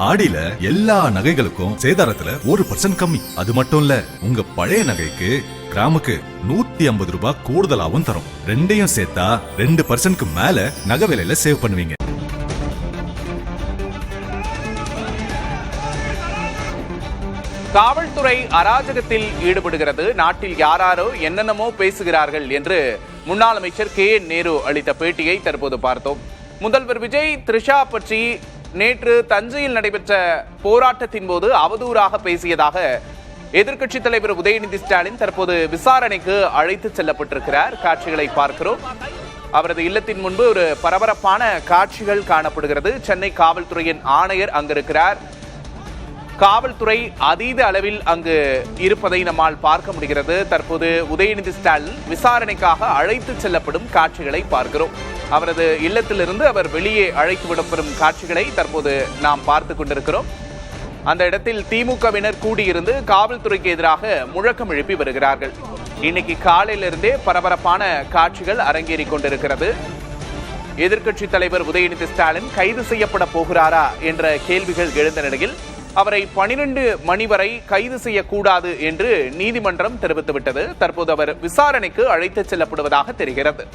ஆடியில எல்லா நகைகளுக்கும் சேதாரத்துல 1% கம்மி. அது மட்டும் இல்ல, உங்க பழைய நகைக்கு கிராமுக்கு 150 ரூபாய் கூடுதலாவும் தரும். ரெண்டையும் சேர்த்தா 2% மேல நகை விலையில சேவ் பண்ணுவீங்க. காவல்துறை அராஜகத்தில் ஈடுபடுகிறது, நாட்டில் யாராரோ என்னென்னமோ பேசுகிறார்கள் என்று முன்னாள் அமைச்சர் KN நேரு அளித்த பேட்டியை தற்போது பார்த்தோம். முதல்வர் விஜய் த்ரிஷா பற்றி நேற்று தஞ்சையில் நடைபெற்ற போராட்டத்தின் போது அவதூறாக பேசியதாக எதிர்க்கட்சித் தலைவர் உதயநிதி ஸ்டாலின் தற்போது விசாரணைக்கு அழைத்து செல்லப்பட்டிருக்கிறார். காட்சிகளை பார்க்கிறோம். அவரது இல்லத்தின் முன்பு ஒரு பரபரப்பான காட்சிகள் காணப்படுகிறது. சென்னை காவல்துறையின் ஆணையர் அங்கிருக்கிறார். காவல்துறை அதீத அளவில் அங்கு இருப்பதை நம்மால் பார்க்க முடிகிறது. தற்போது உதயநிதி ஸ்டாலின் விசாரணைக்காக அழைத்து செல்லப்படும் காட்சிகளை பார்க்கிறோம். அவரது இல்லத்திலிருந்து அவர் வெளியே அழைத்து விடப்படும் காட்சிகளை தற்போது நாம் பார்த்து கொண்டிருக்கிறோம். அந்த இடத்தில் திமுகவினர் கூடியிருந்து காவல்துறைக்கு எதிராக முழக்கம் எழுப்பி வருகிறார்கள். இன்னைக்கு காலையிலிருந்தே பரபரப்பான காட்சிகள் அரங்கேறி கொண்டிருக்கிறது. எதிர்க்கட்சி தலைவர் உதயநிதி ஸ்டாலின் கைது செய்யப்பட போகிறாரா என்ற கேள்விகள் எழுந்த நிலையில் அவரை 12 மணி வரை கைது செய்யக்கூடாது என்று நீதிமன்றம் தெரிவித்துவிட்டது. தற்போது அவர் விசாரணைக்கு அழைத்து செல்லப்படுவதாக தெரிகிறது.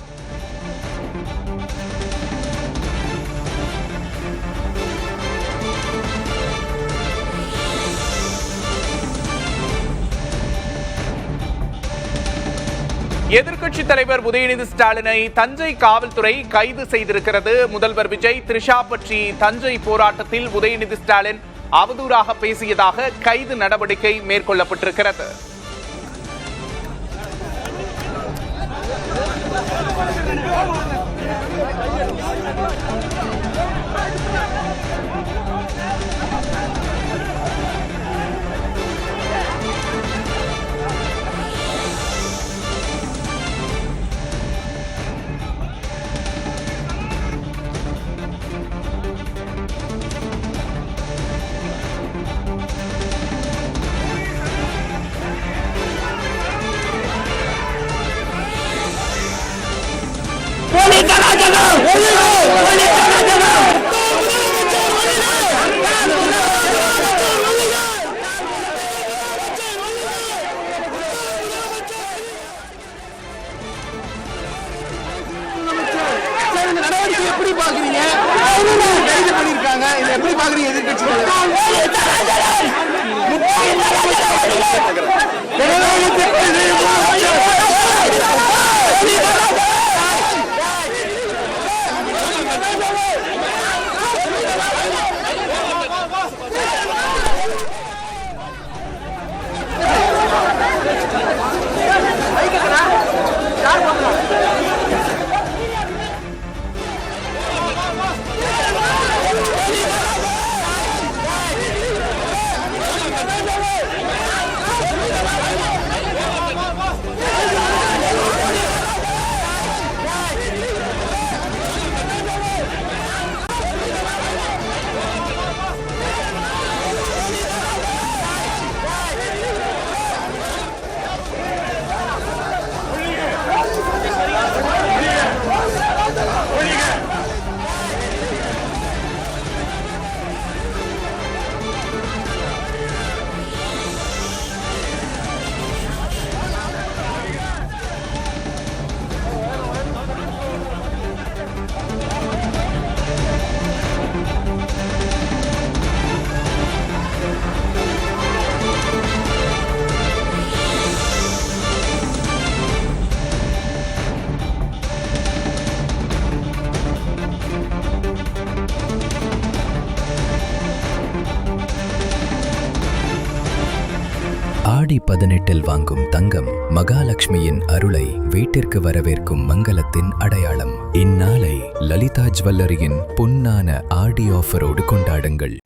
எதிர்க்கட்சி தலைவர் உதயநிதி ஸ்டாலினை தஞ்சை காவல்துறை கைது செய்திருக்கிறது. முதல்வர் விஜய் த்ரிஷா பற்றி தஞ்சை போராட்டத்தில் உதயநிதி ஸ்டாலின் அவதூறாக பேசியதாக கைது நடவடிக்கை மேற்கொள்ளப்பட்டிருக்கிறது. எப்படி பாக்குறீங்க? கைது பண்ணிருக்காங்க, இதை எப்படி பாக்குறீங்க? எதிர்க்கட்சி ஆடி 18 வாங்கும் தங்கம் மகாலட்சுமியின் அருளை வீட்டிற்கு வரவேற்கும் மங்களத்தின் அடையாளம். இந்நாளை லலிதா ஜுவல்லரியின் பொன்னான ஆடி ஆஃபரோடு கொண்டாடுங்கள்.